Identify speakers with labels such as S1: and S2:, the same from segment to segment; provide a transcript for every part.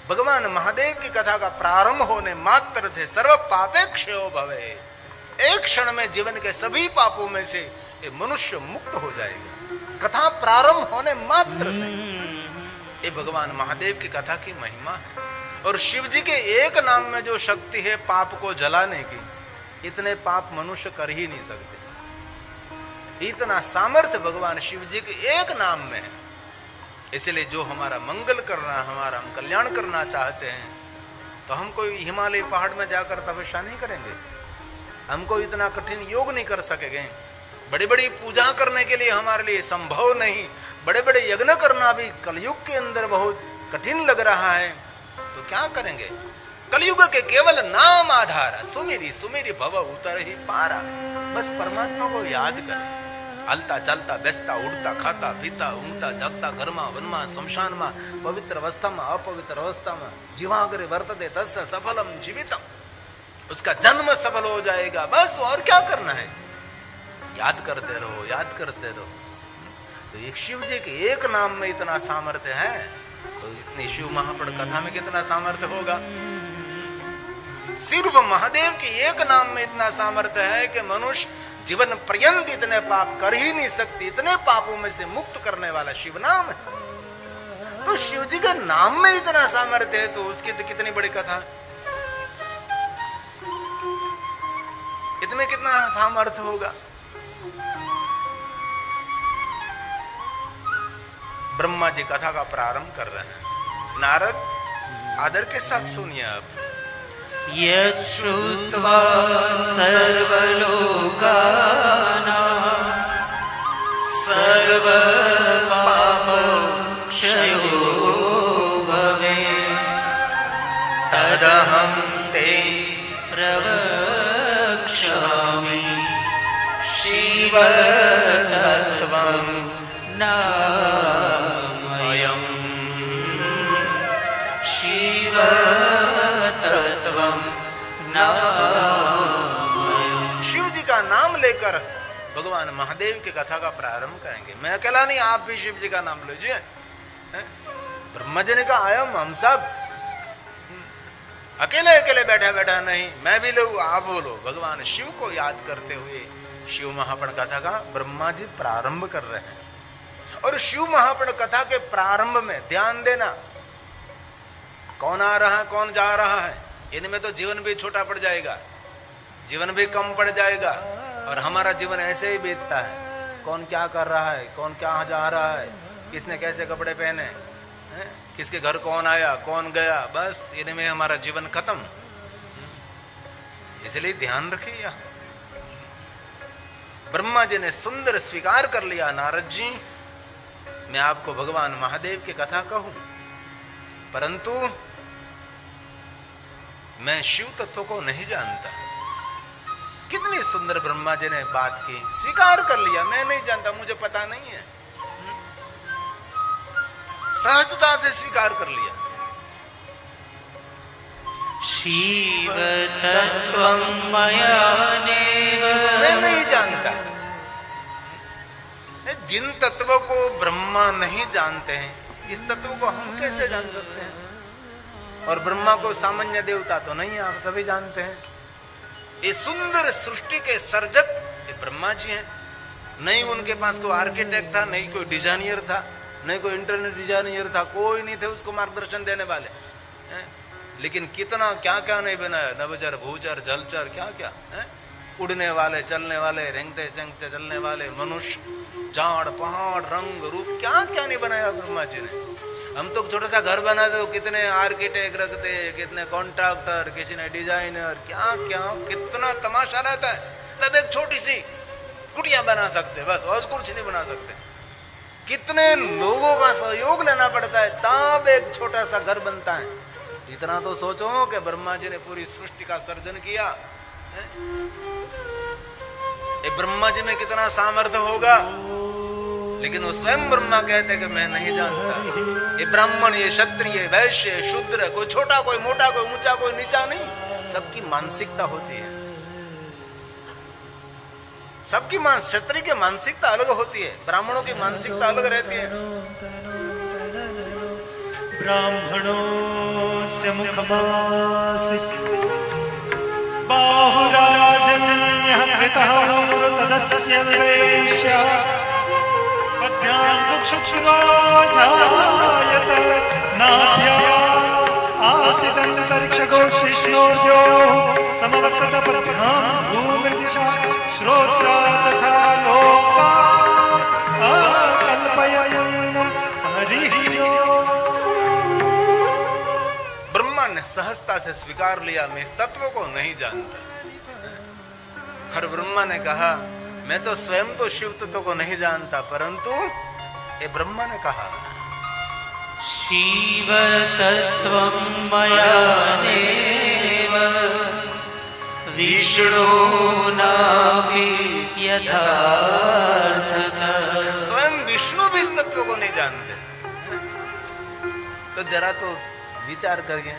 S1: भगवान महादेव की कथा का प्रारंभ होने मात्र से सर्व पापेक्षयो भवे, एक क्षण में जीवन के सभी पापों में से ये मनुष्य मुक्त हो जाएगा। कथा प्रारंभ होने मात्र से ये भगवान महादेव की कथा की महिमा है। और शिव जी के एक नाम में जो शक्ति है पाप को जलाने की, इतने पाप मनुष्य कर ही नहीं सकते। इतना सामर्थ्य भगवान शिव जी के एक नाम में है। इसलिए जो हमारा मंगल करना, हमारा हम कल्याण करना चाहते हैं, तो हम कोई हिमालय पहाड़ में जाकर तपस्या नहीं करेंगे, हमको इतना कठिन योग नहीं कर सकेंगे, बड़ी बड़ी पूजा करने के लिए हमारे लिए संभव नहीं, बड़े बड़े यज्ञ करना भी कलयुग के अंदर बहुत कठिन लग रहा है, तो क्या करेंगे? कलयुग के केवल नाम आधारा, सुमेरी सुमेरी भव उतर ही पारा। बस परमात्मा को याद करें। हलता चलता बेचता उड़ता खाता पीता ऊँगता जगता घरमा वनमा शमशान में पवित्र अवस्था में अपवित्र अवस्था में जीवाग्रे वर्तते तस्य सफलम जीवितम, उसका जन्म सफल हो जाएगा। बस और क्या करना है? याद करते रहो, याद करते रहो। तो एक शिव जी के एक नाम में इतना सामर्थ्य है, तो इतनी शिव महापुराण कथा में कितना सामर्थ्य होगा? सिर्फ महादेव के एक नाम में इतना सामर्थ्य है कि मनुष्य जीवन पर्यंत इतने पाप कर ही नहीं सकती, इतने पापों में से मुक्त करने वाला शिव नाम है। तो शिव जी के नाम में इतना सामर्थ्य है, तो उसकी तो कितनी बड़ी कथा, इसमें कितना सामर्थ्य होगा? ब्रह्मा जी कथा का प्रारंभ कर रहे हैं। नारद आदर के साथ सुनिए आप।
S2: यच्छ्रुत्वा सर्वलोकानां सर्वपापक्षयो भवेत् तदहं ते प्रवक्ष्यामि शिवतत्त्वं नामयम् शिवतत्त्वं नामयम्।
S1: शिव जी का नाम लेकर भगवान महादेव की कथा का प्रारंभ करेंगे। मैं अकेला नहीं, आप भी शिव जी का नाम लीजिए। ब्रह्मा जी ने कहा आयम, हम सब अकेले अकेले बैठा बैठा नहीं, मैं भी लो, आप बोलो। भगवान शिव को याद करते हुए शिव महापुराण कथा का ब्रह्मा जी प्रारंभ कर रहे हैं। और शिव महापुराण कथा के प्रारंभ में ध्यान देना, कौन आ रहा है कौन जा रहा है, इनमें तो जीवन भी छोटा पड़ जाएगा, जीवन भी कम पड़ जाएगा, और हमारा जीवन ऐसे ही बीतता है। कौन क्या कर रहा है, कौन क्या जा रहा है, किसने कैसे कपड़े पहने हैं, किसके घर कौन आया कौन गया, बस इनमें हमारा जीवन खत्म। इसलिए ध्यान रखिए। ब्रह्मा जी ने सुंदर स्वीकार कर लिया, नारद जी मैं आपको भगवान महादेव की कथा कहूं, परंतु मैं शिव तत्व को नहीं जानता। कितनी सुंदर ब्रह्मा जी ने बात की, स्वीकार कर लिया, मैं नहीं जानता, मुझे पता नहीं है, सहजता से स्वीकार कर लिया।
S2: शिव तत्त्वं मया नैव,
S1: मैं नहीं जानता। जिन तत्वों को ब्रह्मा नहीं जानते हैं, इस तत्व को हम कैसे जान सकते हैं? और ब्रह्मा को सामान्य देवता तो नहीं, आप सभी जानते हैं। ये सुंदर सृष्टि के सर्जक ये ब्रह्मा जी हैं। नहीं उनके पास कोई आर्किटेक्ट था, नहीं कोई डिजाइनर था, नहीं कोई इंटरनेट डिजाइनर था, कोई नहीं थे उसको मार्गदर्शन देने वाले। लेकिन कितना क्या क्या नहीं बनाया, नभचर भूचर जलचर क्या क्या है? उड़ने वाले चलने वाले रेंगते चंगते चलने वाले मनुष्य, झाड़ पहाड़ रंग रूप क्या क्या नहीं बनाया ब्रह्मा जी ने। हम तो छोटा सा घर बनाते तो कितने आर्किटेक्ट रखते, कितने कॉन्ट्रैक्टर, किसी ने डिजाइनर, क्या क्या कितना तमाशा रहता है। तब एक छोटी सी कुटिया बना सकते, बस और कुछ नहीं बना सकते। कितने लोगों का सहयोग लेना पड़ता है तब एक छोटा सा घर बनता है। इतना तो सोचो कि ब्रह्मा जी ने पूरी सृष्टि का सर्जन किया। ब्रह्मा जी में कितना सामर्थ्य होगा, लेकिन वो स्वयं ब्रह्मा कहते कि मैं नहीं जानता। ये ब्राह्मण, ये क्षत्रिय, वैश्य, शूद्र, कोई छोटा कोई मोटा, कोई ऊंचा कोई नीचा नहीं, सबकी मानसिकता होती है। सबकी क्षत्रिय की मानसिकता अलग होती है, ब्राह्मणों की मानसिकता अलग रहती है।
S2: ब्राह्मणो
S3: तस्य मुखमासीत् बाहुराजन्यः कृतः तदस्य द्वेष्य पद्भ्यां कुक्षुरो जायत नाभ्या आसीदन्तरिक्षगोशिष्णोर्योः समवर्ततपद्भ्यां भूमिर्दिशा श्रोत्रा तथा लोका अकल्पयन् हरिः ओम्।
S1: ब्रह्मा ने सहजता से स्वीकार लिया, मैं इस तत्व को नहीं जानता। हर ब्रह्मा ने कहा मैं तो स्वयं तो शिव तत्व को नहीं जानता, परंतु ये ब्रह्मा ने कहा
S2: शिव तत्वं मयानेव विष्णुनापि यथार्थतः।
S1: स्वयं विष्णु भी इस तत्व को नहीं जानते। तो जरा तो विचार करिए,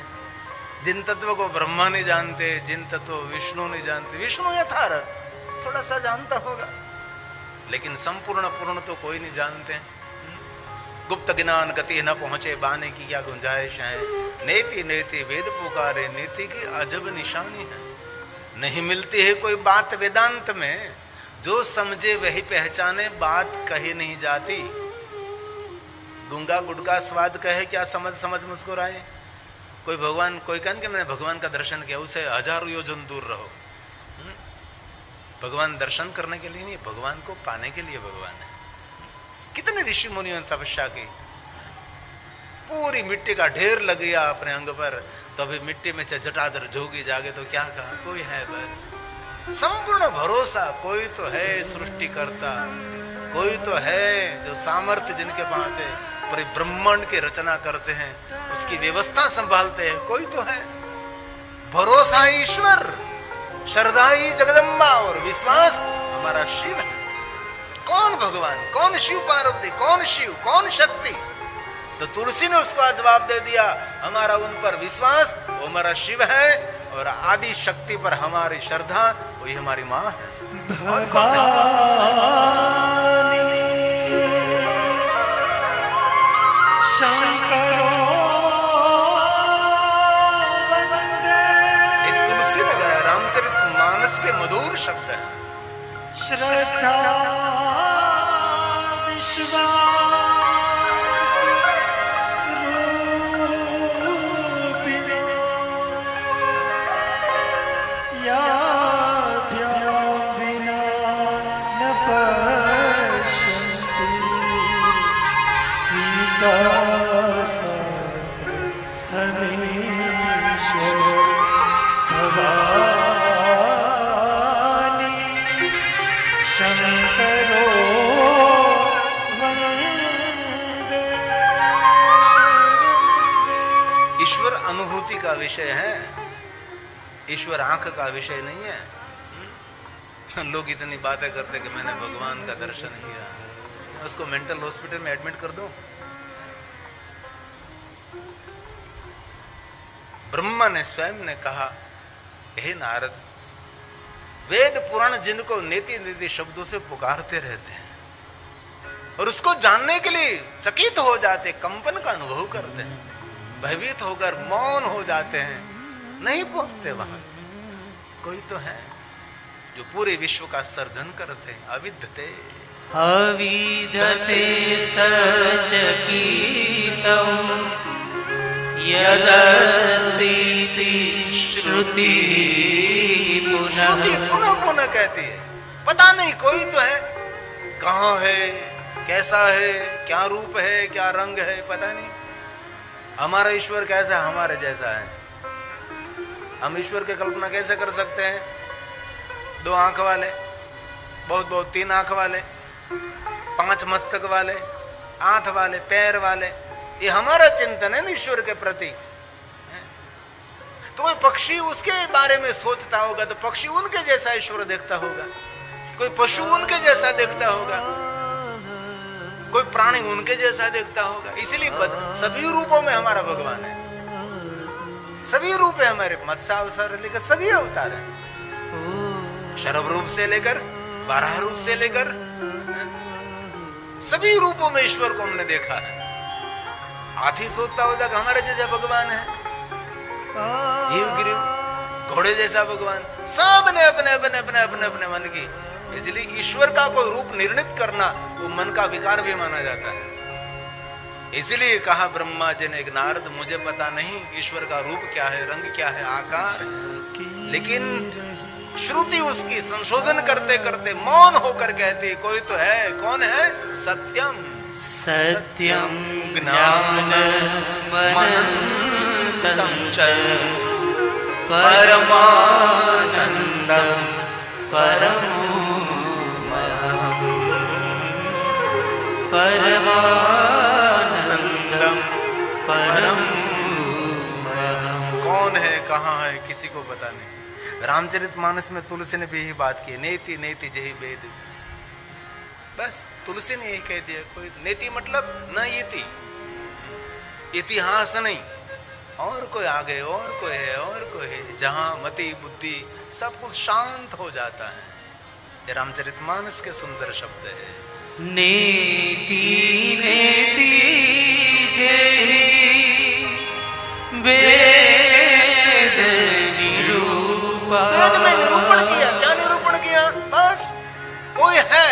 S1: जिन तत्व को ब्रह्मा नहीं जानते, जिन तत्व विष्णु नहीं जानते, विष्णु यथार्थ थोड़ा सा जानता होगा, लेकिन संपूर्ण पूर्ण तो कोई नहीं जानते। गुप्त ज्ञान गति न पहुंचे बाने की क्या गुंजाइश है। नेति नेति वेद पुकारे, नीति की अजब निशानी है। नहीं मिलती है कोई बात वेदांत में, जो समझे वही पहचाने, बात कही नहीं जाती। गुंगा गुटका स्वाद कहे क्या समझ समझ मुस्कुराए। कोई भगवान, कोई कहन कि मैंने भगवान का दर्शन किया, उसे हजारों योजन दूर रहो। भगवान दर्शन करने के लिए नहीं, भगवान को पाने के लिए भगवान है। कितने ऋषि मुनियों ने तपस्या की, पूरी मिट्टी का ढेर लग गया अपने अंग पर, तो अभी मिट्टी में से जटाधर जोगी जागे तो क्या कहा, कोई है बस। संपूर्ण भरोसा कोई तो है सृष्टि करता, कोई तो है जो सामर्थ्य जिनके पास है, पूरे ब्रह्मांड की रचना करते हैं, उसकी व्यवस्था संभालते हैं, कोई तो है। भरोसा ईश्वर, श्रद्धा ही जगदम्बा और विश्वास हमारा शिव है। कौन भगवान, कौन शिव पार्वती, कौन शिव, कौन शक्ति? तो तुलसी ने उसको जवाब दे दिया, हमारा उन पर विश्वास, वो हमारा शिव है, और आदि शक्ति पर हमारी श्रद्धा, वही हमारी माँ है। तुलसी ने गाया, रामचरित मानस के मधुर शब्द है।
S3: श्रद्धा विश्वास रूपिणी याभ्यां विना न पश्यन्ति सीता स्थलेश्वर भवानी शंकरो वंदे।
S1: ईश्वर अनुभूति का विषय है, ईश्वर आंख का विषय नहीं है। लोग इतनी बातें करते कि मैंने भगवान का दर्शन किया, उसको मेंटल हॉस्पिटल में एडमिट कर दो। ब्रह्मा ने स्वयं ने कहा, हे नारद, वेद पुराण जिनको नेति नेति शब्दों से पुकारते रहते हैं और उसको जानने के लिए चकित हो जाते, कंपन का अनुभव करते हैं, भयभीत होकर मौन हो जाते हैं, नहीं पहुंचते वहां। कोई तो है जो पूरे विश्व का सर्जन करते हैं। अविद्यते
S2: अविदते सचकितं यदस्तीति श्रुति
S1: पुनः पुनः कहती है, पता नहीं कोई तो है, कहाँ है, कैसा है, क्या रूप है, क्या रंग है, पता नहीं। हमारा ईश्वर कैसा हमारे जैसा है? हम ईश्वर की कल्पना कैसे कर सकते हैं? 2 आंख वाले, बहुत बहुत 3 आंख वाले, 5 मस्तक वाले, 8 वाले, पैर वाले, ये हमारा चिंतन है ना ईश्वर के प्रति। तो कोई पक्षी उसके बारे में सोचता होगा तो पक्षी उनके जैसा ईश्वर देखता होगा, कोई पशु उनके जैसा देखता होगा, कोई प्राणी उनके जैसा देखता होगा। इसलिए सभी रूपों में हमारा भगवान है, सभी रूप है हमारे, मत्स्य अवतार लेकर सभी अवतार है, शरभ रूप से लेकर वराह रूप से लेकर सभी रूपों में ईश्वर को हमने देखा है। हाथी सोचता होता कि हमारे जैसा भगवान है, गिरिव घोड़े जैसा भगवान, सब ने अपने अपने अपने अपने अपने मन की। इसलिए ईश्वर का कोई रूप निर्णित करना वो मन का विकार भी माना जाता है। इसलिए कहा ब्रह्मा जी ने, एक नारद मुझे पता नहीं ईश्वर का रूप क्या है, रंग क्या है, आकार, लेकिन श्रुति उसकी संशोधन करते करते मौन होकर कहती कोई तो है। कौन है? सत्यम
S2: सत्यं ज्ञानमनन्तं च परमानन्दं परमोऽहम् परमानन्दं परमोऽहम्।
S1: कौन है, कहाँ है, किसी को पता नहीं। रामचरितमानस में तुलसी ने भी यही बात की, नेति नेति जही वेद। बस तुलसी ने यही कह दिया। कोई नेति मतलब न इति, इतिहास नहीं, और कोई आगे और कोई है और कोई है, जहां मति बुद्धि सब कुछ शांत हो जाता है। ये रामचरितमानस के सुंदर शब्द है।
S2: नेति नेति जहि वेद निरूपा।
S1: वेद में निरूपण किया। क्या निरूपण किया? बस कोई है।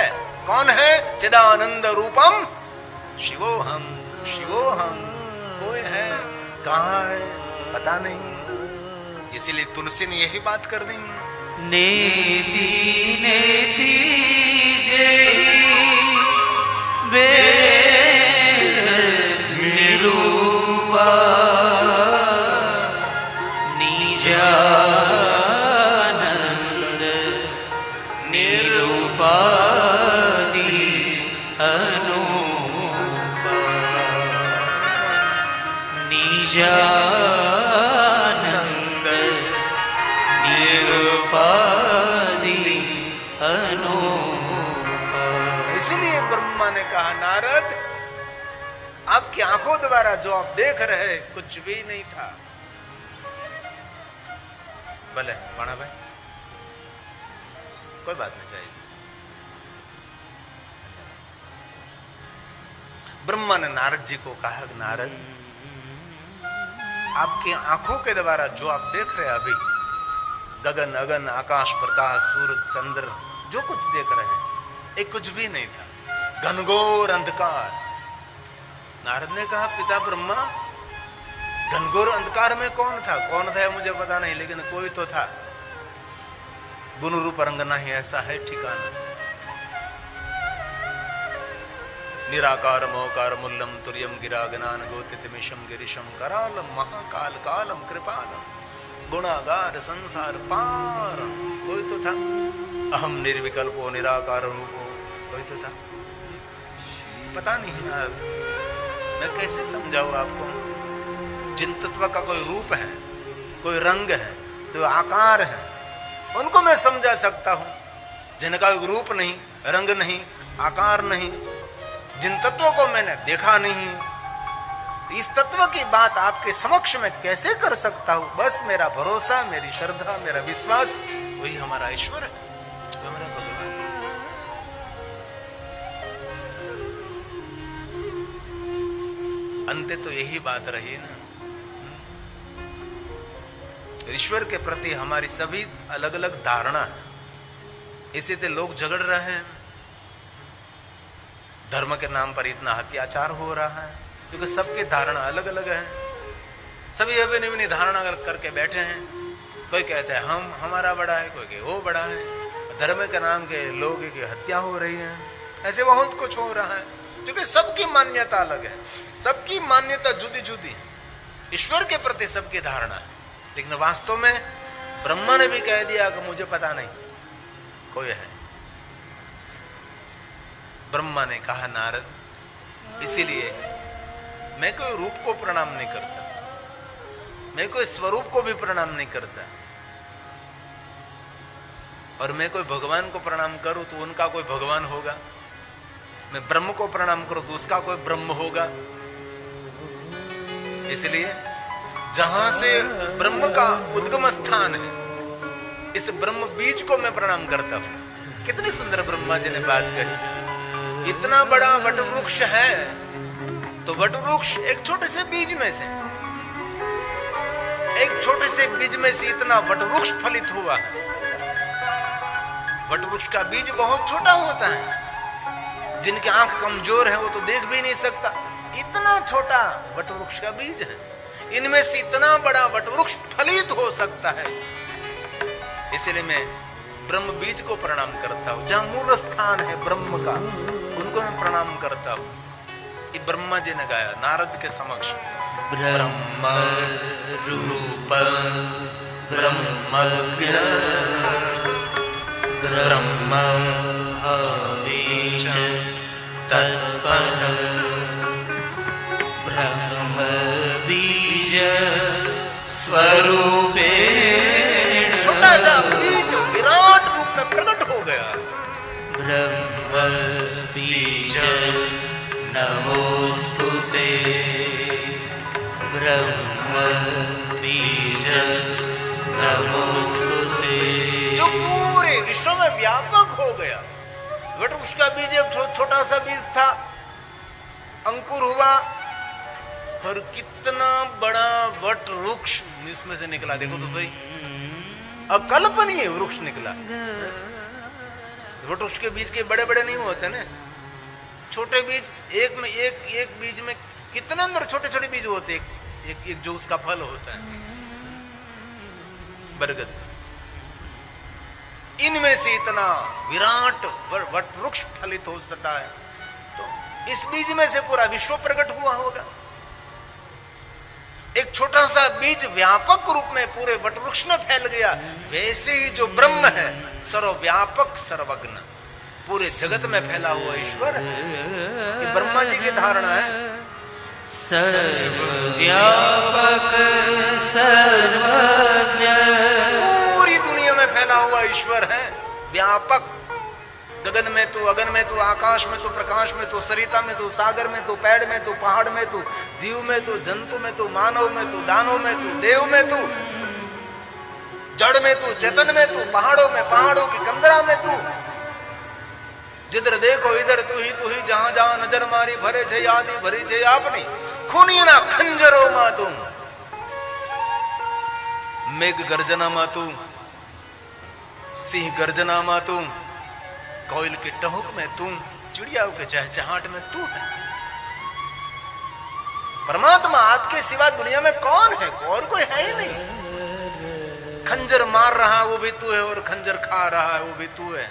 S1: कौन है? चिदानंद रूपम शिवोहम शिवोहम। कोई है, कहाँ है, पता नहीं। इसीलिए तुलसी ने यही बात कर दी।
S2: नेति नेति जहि वेद निरूपा निजानंद निरूपादि अनूपा निजानंद निरूपादि अनूपा।
S1: इसलिए ब्रह्मा ने कहा नारद, आपकी आंखों द्वारा जो आप देख रहे कुछ भी नहीं था। भले बाणा भाई, कोई बात नहीं चाहिए। ब्रह्मा ने नारद जी को कहा, नारद आपकी आंखों के द्वारा जो आप देख रहे हैं अभी, गगन अगन आकाश प्रकाश सूरज चंद्र जो कुछ देख रहे हैं, एक कुछ भी नहीं था, घनघोर अंधकार। नारद ने कहा, पिता ब्रह्मा, घनघोर अंधकार में कौन था? कौन था मुझे पता नहीं, लेकिन कोई तो था। गुण रूप रंगना ही ऐसा है ठिकाना। निराकार मोकार मूल्यम तुर्यम गिरा गनान गोतितमिशम गिरिशम करालम महाकाल कालम कृपालम गुणागार संसार पार। कोई तो था। अहम निर्विकल्पो निराकार रूपो, कोई तो था। पता नहीं ना, मैं कैसे समझाऊं आपको। जिन तत्व का कोई रूप है, कोई रंग है, तो आकार है, उनको मैं समझा सकता हूं। जिनका रूप नहीं, रंग नहीं, आकार नहीं, जिन तत्वों को मैंने देखा नहीं, इस तत्व की बात आपके समक्ष में कैसे कर सकता हूं। बस मेरा भरोसा, मेरी श्रद्धा, मेरा विश्वास, वही हमारा ईश्वर है, हमारा भगवान। अंत तो यही बात रही ना। ईश्वर के प्रति हमारी सभी अलग अलग धारणा है। इसी से लोग झगड़ रहे हैं। धर्म के नाम पर इतना अत्याचार हो रहा है क्योंकि सबकी धारणा अलग अलग है। सभी अपनी अपनी धारणा करके बैठे हैं। कोई कहता है हम हमारा बड़ा है, कोई कहे वो बड़ा है। धर्म के नाम के लोग की हत्या हो रही है। ऐसे बहुत कुछ हो रहा है क्योंकि सबकी मान्यता अलग है, सबकी मान्यता जुदी जुदी है। ईश्वर के प्रति सबकी धारणा है, लेकिन वास्तव में ब्रह्मा ने भी कह दिया कि मुझे पता नहीं कोई है। ब्रह्मा ने कहा नारद, इसीलिए मैं कोई रूप को प्रणाम नहीं करता, मैं कोई स्वरूप को भी प्रणाम नहीं करता, और मैं कोई भगवान को प्रणाम करूं तो उनका कोई भगवान होगा, मैं ब्रह्म को प्रणाम करूं तो उसका कोई ब्रह्म होगा। इसलिए जहां से ब्रह्म का उद्गम स्थान है, इस ब्रह्म बीज को मैं प्रणाम करता हूं। कितनी सुंदर ब्रह्मा जी ने बात कही। इतना बड़ा वट वृक्ष है तो वट वृक्ष एक छोटे से बीज में से, एक छोटे से बीज में से इतना वटवृक्ष फलित हुआ है। वटवृक्ष का बीज बहुत छोटा होता है, जिनकी आंख कमजोर है वो तो देख भी नहीं सकता, इतना छोटा वटवृक्ष का बीज है। इनमें से इतना बड़ा वटवृक्ष फलित हो सकता है। इसलिए मैं ब्रह्म बीज को प्रणाम करता हूं, जहां मूल स्थान है ब्रह्म का, उनको मैं प्रणाम करता हूं। ये ब्रह्मा जी ने गाया नारद के समक्ष, ब्रह्म रूप ब्रह्म ब्रह्म
S2: बीज तत्परं ब्रह्म बीज
S1: स्वरूपे। छोटा सा बीज विराट रूप में प्रकट हो गया।
S2: ब्रह्म बीज नमोस्तुते ब्रह्म बीज नमोस्तुते,
S1: जो पूरे विश्व में व्यापक हो गया। वटवृक्ष का बीज एक छोटा सा बीज था, अंकुर हुआ और कितना बड़ा वटवृक्ष इसमें से निकला। देखो तो सही, अकल्पनीय वृक्ष निकला। वटवृक्ष के बीज के बड़े बड़े नहीं होते ना, छोटे बीज, एक बीज में कितने अंदर छोटे छोटे बीज होते, एक जो उसका फल होता है बरगद। इनमें से इतना विराट वटवृक्ष फलित हो सकता है, तो इस बीज में से पूरा विश्व प्रकट हुआ होगा। एक छोटा सा बीज व्यापक रूप में पूरे वटवृक्ष में फैल गया, वैसे ही जो ब्रह्म है सर्वव्यापक सर्वज्ञ, पूरे जगत में फैला हुआ ईश्वर है। ये ब्रह्मा जी की धारणा है।
S2: सर्वव्यापक सर्वज्ञ,
S1: पूरी दुनिया में फैला हुआ ईश्वर है, व्यापक। गगन में तो, अगन में तो, आकाश में तो, प्रकाश में तो, सरिता में तो, सागर में तो, पेड़ में तो, पहाड़ में तो, जीव में तो, जंतु में तो, मानव में तो, दानव में तो, देव में तो, जड़ में तो, चेतन में तो, पहाड़ों में, पहाड़ों की कंदरा में तू, जिधर देखो इधर तू ही, जहां जहां नजर मारी भरे छे आदि भरी छे आपनी, खूनी ना खंजरो मा तुम, मेघ गर्जना मा तू, सिंह गर्जना मा तू, कोयल के टहुक में तू, चिड़ियाओं के चहचहाट में तू है। परमात्मा आपके सिवा दुनिया में कौन है? और कोई है ही नहीं। खंजर मार रहा वो भी तू है और खंजर खा रहा है वो भी तू है।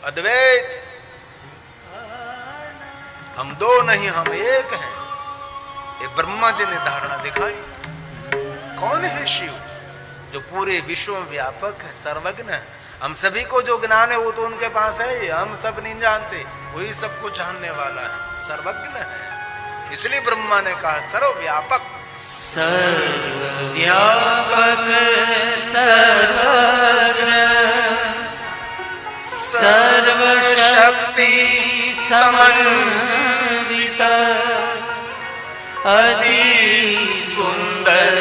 S1: अद्वैत, हम दो नहीं हम एक हैं। ये ब्रह्मा जी ने धारणा दिखाई। कौन है शिव? जो पूरे विश्व में व्यापक है, सर्वज्ञ है। हम सभी को जो ज्ञान है वो तो उनके पास है, हम सब नहीं जानते, वही सब कुछ जानने वाला है, सर्वज्ञ है। इसलिए ब्रह्मा ने कहा सर्वव्यापक,
S2: सर्वव्यापक सर्वज्ञ, सर्वशक्ति समन्वित, अति सुंदर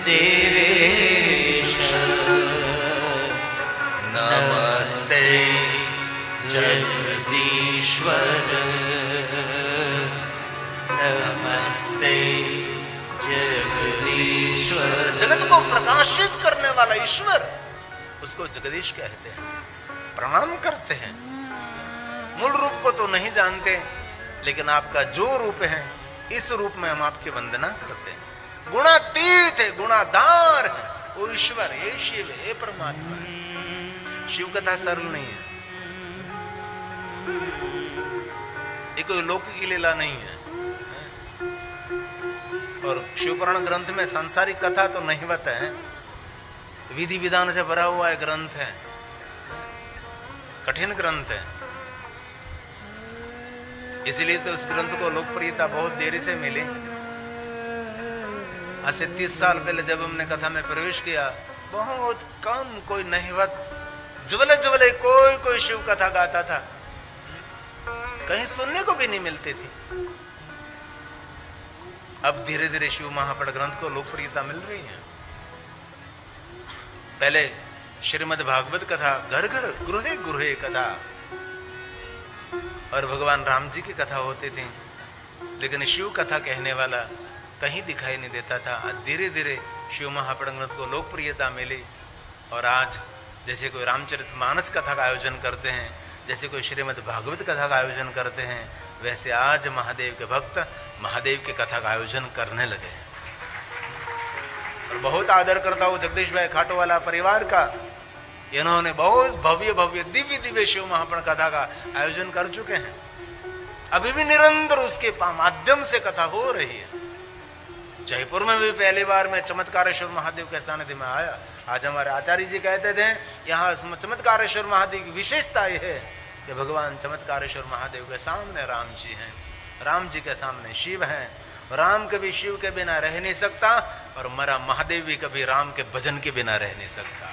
S2: देवेश, नमस्ते जगदीश्वर, नमस्ते जगदीश्वर।
S1: जगत को प्रकाशित करने वाला ईश्वर, उसको जगदीश कहते हैं। प्रणाम करते हैं। मूल रूप को तो नहीं जानते, लेकिन आपका जो रूप है इस रूप में हम आपकी वंदना करते हैं। गुणातीत है, गुणाधार है, वो ईश्वर, ये शिव है, ये परमात्मा है। शिव कथा सरल नहीं है, ये कोई लौकिक लीला नहीं है। और शिवपुराण ग्रंथ में सांसारिक कथा तो नहिवत है, विधि विधान से भरा हुआ एक ग्रंथ है, कठिन ग्रंथ है। इसलिए तो उस ग्रंथ को लोकप्रियता बहुत देरी से मिली। आज से 30 साल पहले जब हमने कथा में प्रवेश किया, बहुत कम, कोई नहिवत, ज्वले ज्वले कोई शिव कथा गाता था, कहीं सुनने को भी नहीं मिलती थी। अब धीरे धीरे शिव महापट ग्रंथ को लोकप्रियता मिल रही है। पहले श्रीमद् भागवत कथा घर घर गृहे गृहे कथा और भगवान राम जी की कथा होती थी, लेकिन शिव कथा कहने वाला कहीं दिखाई नहीं देता था। धीरे धीरे शिव महापरंगत को लोकप्रियता मिली। और आज जैसे कोई रामचरितमानस कथा का आयोजन करते हैं, जैसे कोई श्रीमद् भागवत कथा का आयोजन करते हैं, वैसे आज महादेव के भक्त महादेव की कथा का आयोजन करने लगे हैं। और बहुत आदर करता हूँ जगदीश भाई खाटोवाला परिवार का। इन्होंने बहुत भव्य भव्य दिव्य दिव्य शिव महापुराण कथा का आयोजन कर चुके हैं। अभी भी निरंतर उसके माध्यम से कथा हो रही है। जयपुर में भी पहली बार मैं चमत्कारेश्वर महादेव के सानिध्य में आया। आज हमारे आचार्य जी कहते थे यहाँ चमत्कारेश्वर महादेव की विशेषता यह है कि भगवान चमत्कारेश्वर महादेव के सामने राम जी हैं, राम जी के सामने शिव हैं। राम कभी शिव के बिना रह नहीं सकता और मरा महादेव भी कभी राम के भजन के बिना रह नहीं सकता।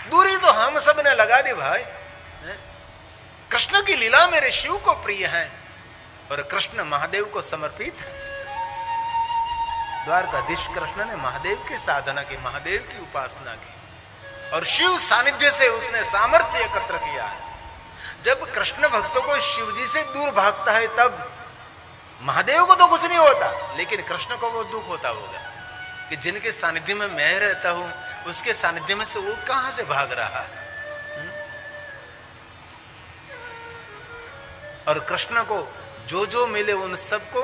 S1: दूरी तो हम सब ने लगा दी भाई। कृष्ण की लीला मेरे शिव को प्रिय है और कृष्ण महादेव को समर्पित है। द्वारकाधीश कृष्ण ने महादेव की साधना की, महादेव की उपासना की और शिव सानिध्य से उसने सामर्थ्य एकत्र किया है। जब कृष्ण भक्तों को शिव जी से दूर भागता है तब महादेव को तो कुछ नहीं होता, लेकिन कृष्ण को वो दुख होता होगा कि जिनके सानिध्य में मैं रहता हूं उसके सानिध्य में से वो कहां से भाग रहा है। और कृष्ण को जो जो मिले उन सबको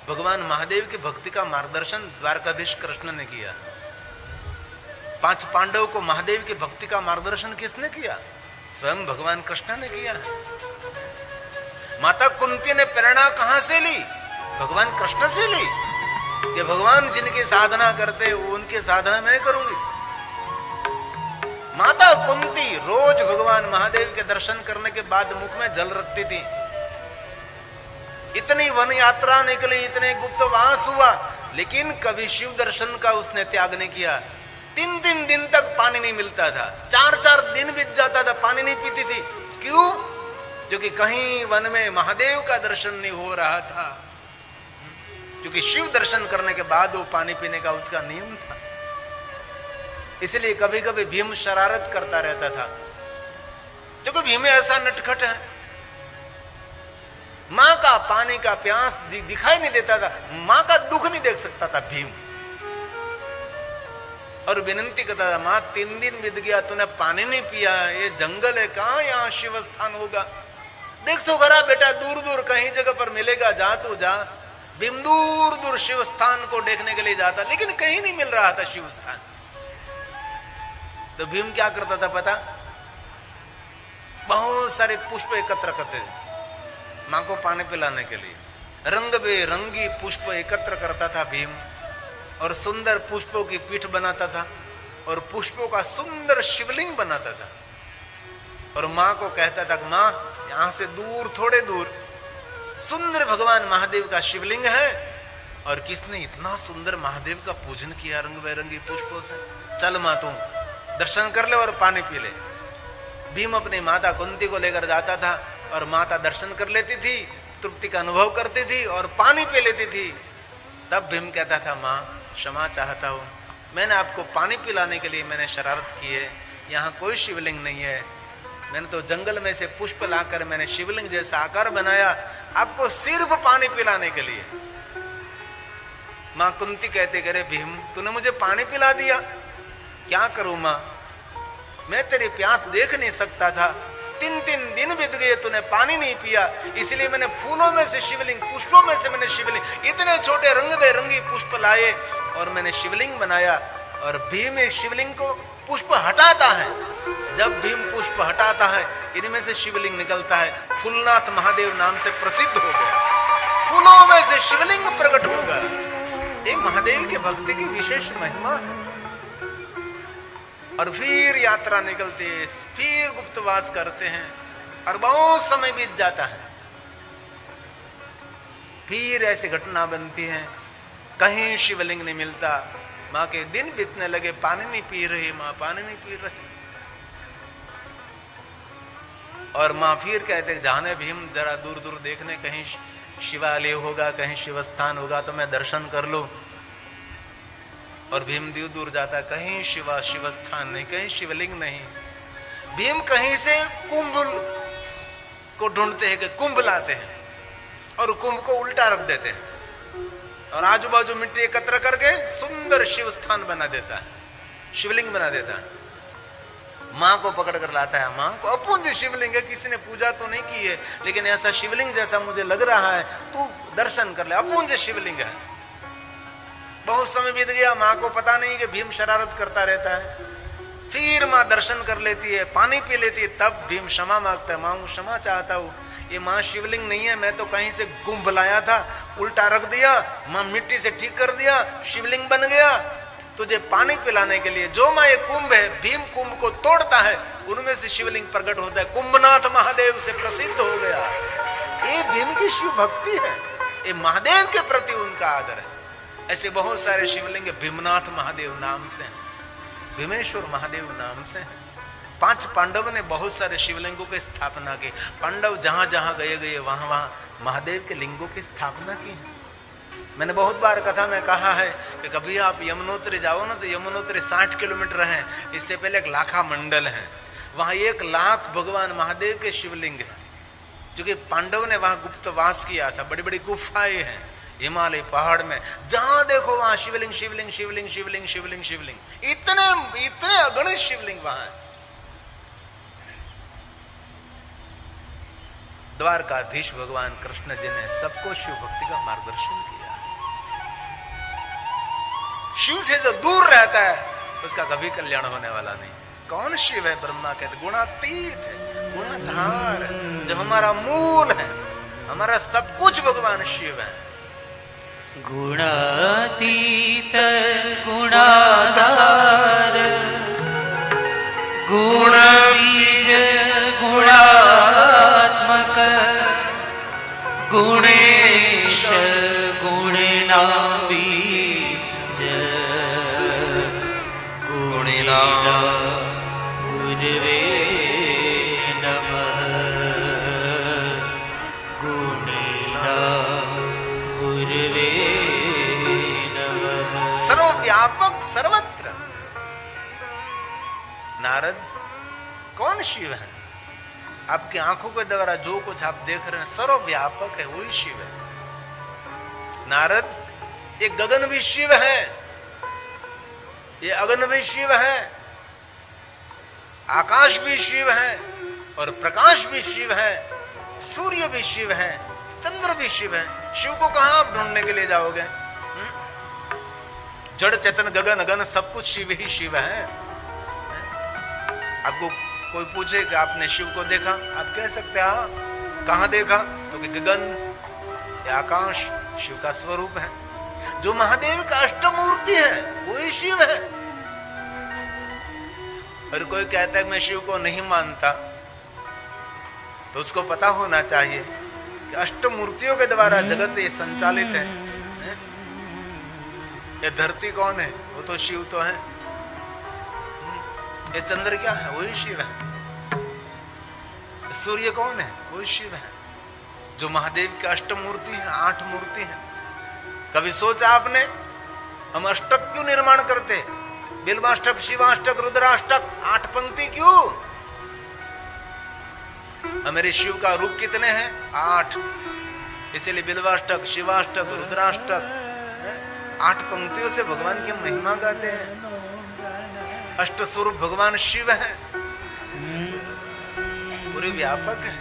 S1: भगवान महादेव की भक्ति का मार्गदर्शन द्वारकाधीश कृष्ण ने किया। 5 पांडवों को महादेव की भक्ति का मार्गदर्शन किसने किया? स्वयं भगवान कृष्ण ने किया। माता कुंती ने प्रेरणा कहां से ली? भगवान कृष्ण से ली कि भगवान जिनकी साधना करते उनकी साधना मैं करूंगी। माता कुंती रोज भगवान महादेव के दर्शन करने के बाद मुख में जल रखती थी। इतनी वन यात्रा निकली, इतने गुप्तवास हुआ, लेकिन कभी शिव दर्शन का उसने त्याग नहीं किया। 3 दिन तक पानी नहीं मिलता था, 4 दिन बीत जाता था, पानी नहीं पीती थी। क्यों? क्योंकि कहीं वन में महादेव का दर्शन नहीं हो रहा था। क्योंकि शिव दर्शन करने के बाद वो पानी पीने का उसका नियम था। इसलिए कभी कभी भीम शरारत करता रहता था, क्योंकि भीम ऐसा नटखट है। मां का पानी का प्यास दिखाई नहीं देता था, मां का दुख नहीं देख सकता था भीम। और विनती करता था, मां 3 दिन बीत गया तूने पानी नहीं पिया, ये जंगल है, कहां यहाँ शिव स्थान होगा? देख तो करा बेटा, दूर दूर कहीं जगह पर मिलेगा, जा तू जा। भीम दूर दूर शिव स्थान को देखने के लिए जाता, लेकिन कहीं नहीं मिल रहा था शिव स्थान। तो भीम क्या करता था पता? बहुत सारे पुष्प एकत्र करते थे मां को पानी पिलाने के लिए। रंग बेरंगी पुष्प एकत्र करता था भीम और सुंदर पुष्पों की पीठ बनाता था और पुष्पों का सुंदर शिवलिंग बनाता था। और मां को कहता था, मां यहां से दूर, थोड़े दूर सुंदर भगवान महादेव का शिवलिंग है और किसने इतना सुंदर महादेव का पूजन किया रंग बेरंगी पुष्पों से। चल मां तू दर्शन कर ले और पानी पी ले। भीम अपनी माता कुंती को लेकर जाता था और माता दर्शन कर लेती थी, तृप्ति का अनुभव करती थी और पानी पी लेती थी। तब भीम कहता था, मां क्षमा चाहता हूं, मैंने आपको पानी पिलाने के लिए मैंने शरारत की है, यहाँ कोई शिवलिंग नहीं है। मैंने तो जंगल में से पुष्प लाकर मैंने शिवलिंग जैसा आकार बनाया आपको सिर्फ पानी पिलाने के लिए। मां कुंती कहते करे, भीम तूने मुझे पानी पिला दिया, क्या करूं मां, मैं तेरी प्यास देख नहीं सकता था। 3 दिन बीत गए तूने पानी नहीं पिया, इसलिए मैंने फूलों में से शिवलिंग, पुष्पों में से मैंने शिवलिंग, इतने छोटे रंग बेरंगी पुष्प लाए और मैंने शिवलिंग बनाया। और भीम एक शिवलिंग को पुष्प हटाता है, जब भीम पुष्प हटाता है इनमें से शिवलिंग निकलता है। फूलनाथ महादेव नाम से प्रसिद्ध हो गया, फूलों में से शिवलिंग प्रकट हो गया। ये महादेव की भक्ति की विशेष महिमा है। और फिर यात्रा निकलती है, फिर गुप्तवास करते हैं और बहुत समय बीत जाता है। फिर ऐसी घटना बनती है, कहीं शिवलिंग नहीं मिलता। माँ के दिन बीतने लगे, पानी नहीं पी रही माँ, पानी नहीं पी रही। और माँ फिर कहते जाने भीम जरा दूर दूर देखने, कहीं शिवालय होगा, कहीं शिवस्थान होगा तो मैं दर्शन कर लूं। और भीम दूर दूर जाता, कहीं शिवस्थान नहीं, कहीं शिवलिंग नहीं। भीम कहीं से कुंभ को ढूंढते हैं कि कुंभ लाते हैं और कुंभ को उल्टा रख देते हैं। और आजू बाजू मिट्टी एकत्र करके सुंदर शिव स्थान बना देता है, शिवलिंग बना देता है। माँ को पकड़ कर लाता है, माँ को अपूज्य शिवलिंग है, किसी ने पूजा तो नहीं की है, लेकिन ऐसा शिवलिंग जैसा मुझे लग रहा है, तू दर्शन कर ले, अपूज्य शिवलिंग है। बहुत समय बीत गया, माँ को पता नहीं कि भीम शरारत करता रहता है। फिर माँ दर्शन कर लेती है, पानी पी लेती है, तब भीम क्षमा मांगता है, माँ क्षमा चाहता हूँ, ये माँ शिवलिंग नहीं है, मैं तो कहीं से कुंभ लाया था, उल्टा रख दिया, माँ मिट्टी से ठीक कर दिया, शिवलिंग बन गया तुझे पानी पिलाने के लिए। जो माँ ये कुंभ है, भीम कुंभ को तोड़ता है, उनमें से शिवलिंग प्रकट होता है, कुंभनाथ महादेव से प्रसिद्ध हो गया। ये भीम की शिव भक्ति है, ये महादेव के प्रति उनका आदर है। ऐसे बहुत सारे शिवलिंग भीमनाथ महादेव नाम से हैं, भीमेश्वर महादेव नाम से हैं। 5 पांडवों ने बहुत सारे शिवलिंगों की स्थापना की। पांडव जहां जहां गए वहां वहां महादेव के लिंगों की स्थापना की है। मैंने बहुत बार कथा में कहा है कि कभी आप यमुनोत्री जाओ ना, तो यमुनोत्री 60 किलोमीटर है, इससे पहले एक लाखा मंडल है, वहां 1 लाख भगवान महादेव के शिवलिंग है, क्योंकि पांडव ने वहां गुप्तवास किया था। बड़ी बड़ी गुफाएं हैं हिमालय पहाड़ में, जहां देखो वहां शिवलिंग शिवलिंग शिवलिंग शिवलिंग शिवलिंग शिवलिंग, इतने अगणित शिवलिंग वहां है। द्वारकाधीश भगवान कृष्ण जी ने सबको शिव भक्ति का मार्गदर्शन किया। शिव से जो दूर रहता है उसका कभी कल्याण होने वाला नहीं। कौन शिव है? ब्रह्मा कहते गुणातीत है, गुणाधार है, जो हमारा मूल है, हमारा सब कुछ भगवान शिव है।
S2: गुणातीत गुणाधार गुणबीज गुणात्मक गुणेश गुणनाबीज गुणिना गुरुवे नमः गुणिना गुरुवे नमः।
S1: सर्वव्यापक सर्वत्र। नारद, कौन शिव है? आपकी आंखों के द्वारा जो कुछ आप देख रहे हैं सर्वव्यापक है, वही शिव है। नारद, ये गगन भी शिव है, ये अगन भी शिव है, आकाश भी शिव है, और प्रकाश भी शिव है, सूर्य भी शिव है, चंद्र भी शिव है। शिव को कहां आप ढूंढने के लिए जाओगे? जड़ चेतन गगन अगन सब कुछ शिव ही शिव है। आपको कोई पूछे कि आपने शिव को देखा, आप कह सकते हैं कहां देखा? तो कि गगन या आकाश शिव का स्वरूप है। जो महादेव का अष्टमूर्ति है वही शिव है। और कोई कहता है मैं शिव को नहीं मानता, तो उसको पता होना चाहिए कि अष्टमूर्तियों के द्वारा जगत ये संचालित है। ये धरती कौन है? वो तो शिव तो है। ये चंद्र क्या है? वही शिव है। सूर्य कौन है? वही शिव है। जो महादेव की अष्टमूर्ति है, 8 मूर्ति है। कभी सोचा आपने हम अष्टक क्यों निर्माण करते? बिल्वाष्टक, शिवाष्टक, रुद्राष्टक, 8 पंक्ति क्यों? हमारे शिव का रूप कितने हैं? 8। इसलिए बिल्वाष्टक, शिवाष्टक, रुद्राष्टक, 8 पंक्तियों से भगवान की महिमा गाते हैं। अष्ट स्वरूप भगवान शिव है, पूरे व्यापक है।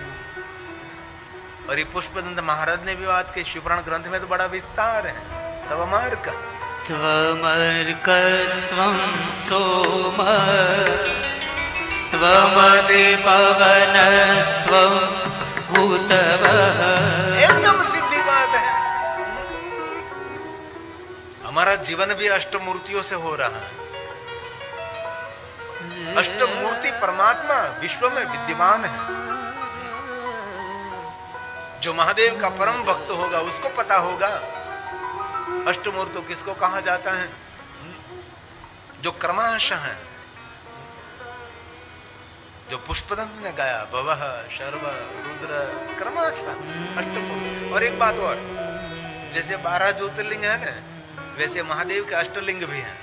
S1: और ये पुष्पदंत महाराज ने भी बात की, शिवपुराण ग्रंथ में तो बड़ा विस्तार है। तवमार्क
S2: त्वमर्कस्त्वं सोम त्वमसि पवनस्त्वं भूतवः।
S1: एकदम सीधी बात है। हमारा जीवन भी अष्टमूर्तियों से हो रहा है। अष्टमूर्ति परमात्मा विश्व में विद्यमान है। जो महादेव का परम भक्त होगा उसको पता होगा अष्टमूर्ति किसको कहा जाता है। जो क्रमशः है, जो पुष्पदंत ने गाया, भवः शर्व रुद्र, क्रमशः अष्टमूर्ति। और एक बात और, जैसे 12 ज्योतिर्लिंग है ना, वैसे महादेव के अष्टलिंग भी हैं।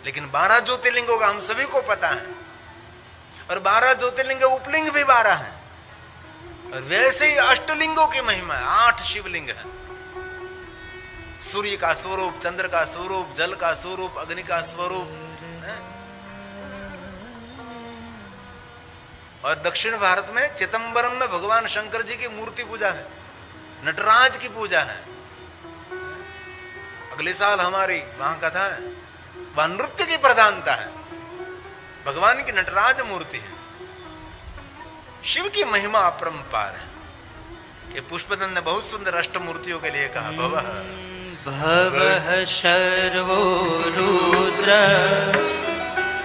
S1: लेकिन 12 ज्योतिर्लिंगों का हम सभी को पता है, और 12 ज्योतिर्लिंग उपलिंग भी 12 हैं। और वैसे ही अष्टलिंगों की महिमा है, 8 शिवलिंग है। सूर्य का स्वरूप, चंद्र का स्वरूप, जल का स्वरूप, अग्नि का स्वरूप है? और दक्षिण भारत में चिदंबरम में भगवान शंकर जी की मूर्ति पूजा है, नटराज की पूजा है। अगले साल हमारी वहां कथा है, वहां नृत्य की प्रधानता है, भगवान की नटराज मूर्ति है। शिव की महिमा अपरंपार है। ये पुष्पदंत ने बहुत सुंदर अष्टमूर्तियों के लिए कहा, भवः
S2: भवः शर्वो रुद्र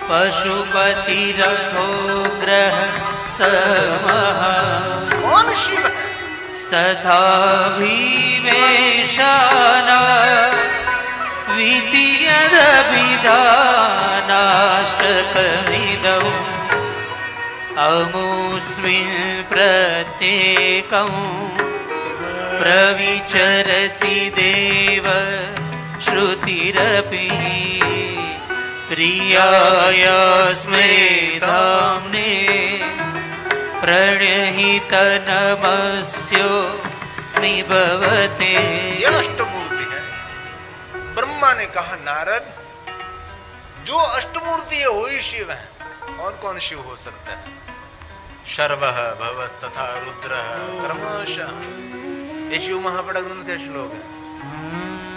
S2: पशुपतिरथो ग्रह समः
S1: कौन शिव है?
S2: तथा भीमेशाना विधियदभिधानाष्टकमिदौ अमुस्मिन् प्रत्येकं प्रविचरति देव श्रुतिरपि प्रियायास्मै धाम्ने प्रणहित नमस्योऽस्मि भवते।
S1: ये अष्टमूर्ति है। ब्रह्मा ने कहा, नारद जो अष्टमूर्ति है वही शिव है, और कौन शिव हो सकता है? शर्वः भवस्तथा रुद्रः क्रमशः। ये शिव महापड़ा ग्रंथ का श्लोक है,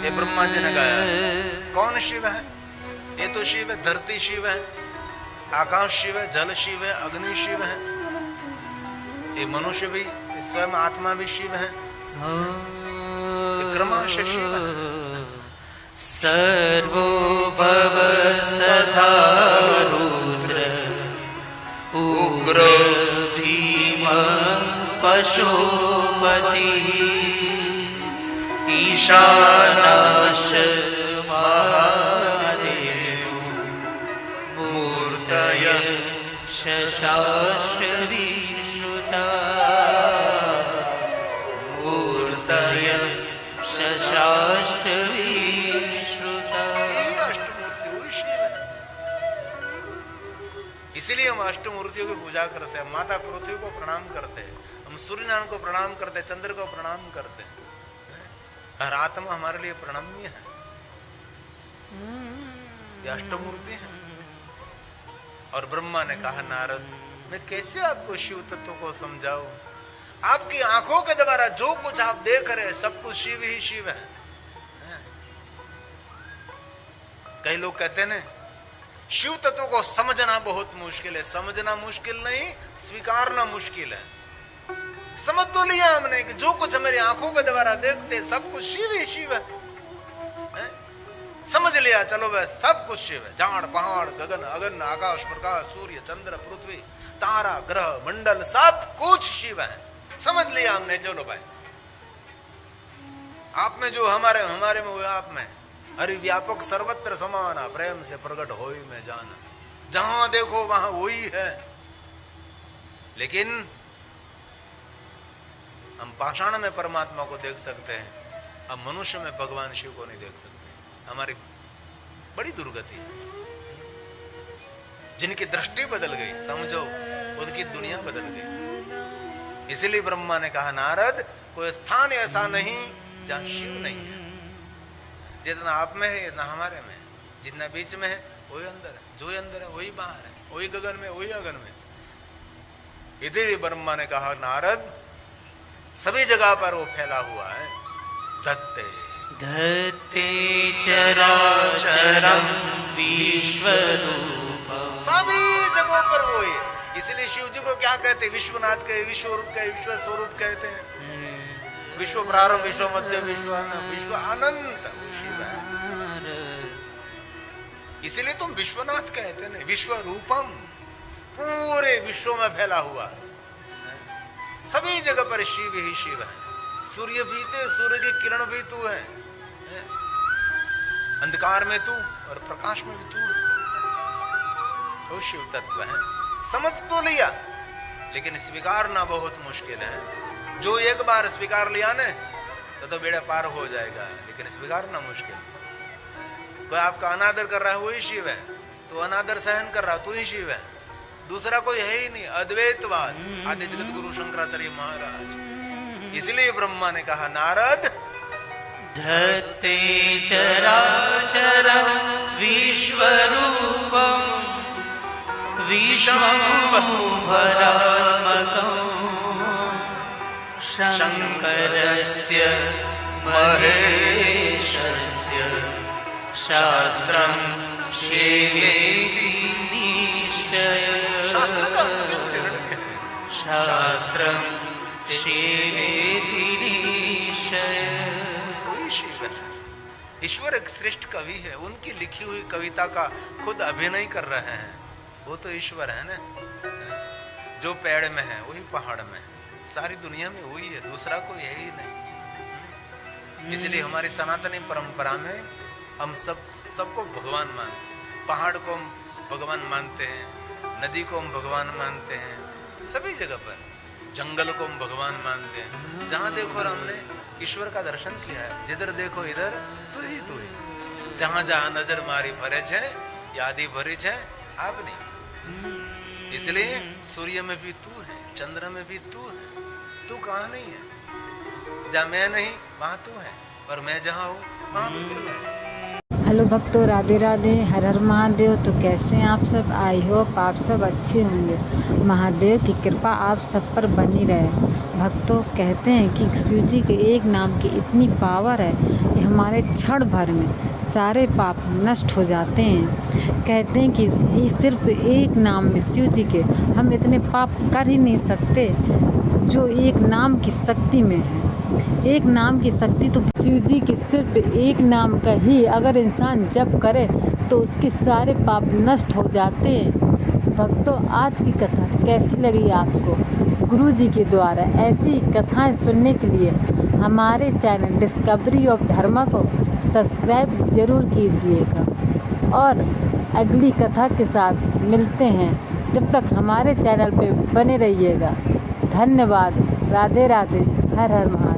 S1: ये ब्रह्मा जी ने गाया। कौन शिव है? ये तो शिव है, धरती शिव है, आकाश शिव है, जल शिव है, अग्नि शिव है, ये मनुष्य भी, स्वयं आत्मा भी शिव है, क्रमशः शिव है।
S2: सर्वो भवस्तथा रुद्र उग्र भीम पशुपतिः ईशानश्च महादेवो मूर्तयः शशांश विश्रुता मूर्तयः शशांश विश्रुता।
S1: अष्टमूर्ति वही शिव है। इसीलिए हम अष्टमूर्तियों की पूजा करते हैं। माता पृथ्वी को प्रणाम करते हैं, हम सूर्यनारायण को प्रणाम करते हैं, चंद्र को प्रणाम करते हैं। हर आत्मा हमारे लिए प्रणम्य है। ये अष्टमूर्ति है। और ब्रह्मा ने कहा, नारद मैं कैसे आपको शिव तत्व को समझाऊं? आपकी आंखों के द्वारा जो कुछ आप देख रहे हैं सब कुछ शिव ही शिव है। कई लोग कहते हैं ना, शिव तत्व को समझना बहुत मुश्किल है। समझना मुश्किल नहीं, स्वीकारना मुश्किल है। समझ तो लिया हमने कि जो कुछ हमारी आंखों के द्वारा देखते सब कुछ शिव ही शिव है। समझ लिया, चलो बस सब कुछ शिव है। झाड़ पहाड़ गगन अगन आकाश प्रकाश सूर्य चंद्र पृथ्वी तारा ग्रह मंडल सब कुछ शिव है। समझ लिया हमने, चलो भाई आप में जो हमारे में वो आप में। हरि व्यापक सर्वत्र समाना प्रेम से प्रकट होई में जाना। जहां देखो वहां वही है। लेकिन हम पाषाण में परमात्मा को देख सकते हैं, अब मनुष्य में भगवान शिव को नहीं देख सकते। हमारी बड़ी दुर्गति है। जिनकी दृष्टि बदल गई, समझो उनकी दुनिया बदल गई। इसीलिए ब्रह्मा ने कहा, नारद कोई स्थान ऐसा नहीं जहां शिव नहीं है। जितना आप में है इतना हमारे में है, जितना बीच में है वही अंदर है, जो अंदर है वही बाहर है, वही गगन में वही अगन में। इधर ब्रह्मा ने कहा, नारद सभी जगह पर वो फैला हुआ है। धत्ते
S2: धत्ते चराचरं विश्वरूपं।
S1: सभी जगहों पर वो है। इसलिए शिव जी को क्या कहते हैं? विश्वनाथ कहे, विश्वरूप कहे, विश्व स्वरूप कहते हैं। विश्व प्रारंभ, विश्व मध्य, विश्व अनंत शिव है। इसलिए तुम विश्वनाथ कहते हैं, विश्व रूपम, पूरे विश्व में फैला हुआ। सभी जगह पर शिव ही शिव है। सूर्य भी थे, सूर्य की किरण भी तू है, अंधकार में तू और प्रकाश में भी तू है। वो शिव तत्व है। समझ तो लिया, लेकिन स्वीकारना बहुत मुश्किल है। जो एक बार स्वीकार लिया ना तो बेड़ा पार हो जाएगा, लेकिन स्वीकारना मुश्किल। कोई आपका अनादर कर रहा है वही शिव है, तो अनादर सहन कर रहा तू ही शिव है, दूसरा कोई है ही नहीं। अद्वैतवाद आदि जगत गुरु शंकराचार्य महाराज। इसलिए ब्रह्मा ने कहा, नारद
S2: धत्ते चराचरं विश्वरूपं विश्वम्भरात्मकं शङ्करस्य महेशस्य शास्त्रं सेवेति निश्चय शास्त्रं सेवेति निश्चय।
S1: ईश्वर एक श्रेष्ठ कवि है, उनकी लिखी हुई कविता का खुद अभिनय कर रहे हैं। वो तो ईश्वर है ना, जो पेड़ में है वही पहाड़ में है, सारी दुनिया में वही है, दूसरा कोई है ही नहीं। इसलिए हमारी सनातनी परंपरा में हम सबको भगवान मानते हैं। पहाड़ को हम भगवान मानते हैं, नदी को हम भगवान मानते हैं, सभी जगह पर जंगल को हम भगवान मानते हैं। जहां देखो हमने ईश्वर का दर्शन किया है। जिधर देखो इधर तू ही तू ही, जहां जहां नजर मारी भरे छे यादी भरी छे आप नहीं। इसलिए सूर्य में भी तू है, चंद्र में भी तू है, तू कहाँ नहीं है। जहाँ मैं नहीं वहाँ तू है, और मैं जहाँ हूँ वहाँ भी तू है।
S4: हेलो भक्तों, राधे राधे, हर हर महादेव। तो कैसे हैं आप सब? आई होप आप सब अच्छे होंगे। महादेव की कृपा आप सब पर बनी रहे। भक्तों, कहते हैं कि शिव जी के एक नाम की इतनी पावर है कि हमारे क्षण भर में सारे पाप नष्ट हो जाते हैं। कहते हैं कि सिर्फ एक नाम में शिव जी के हम इतने पाप कर ही नहीं सकते जो एक नाम की शक्ति में है। एक नाम की शक्ति तो शिव जी के सिर्फ एक नाम का ही अगर इंसान जप करे तो उसके सारे पाप नष्ट हो जाते हैं। तो भक्तों, आज की कथा कैसी लगी आपको? गुरु जी के द्वारा ऐसी कथाएं सुनने के लिए हमारे चैनल डिस्कवरी ऑफ धर्मा को सब्सक्राइब जरूर कीजिएगा, और अगली कथा के साथ मिलते हैं। जब तक हमारे चैनल पे बने रहिएगा। धन्यवाद। राधे राधे, हर हर महादेव।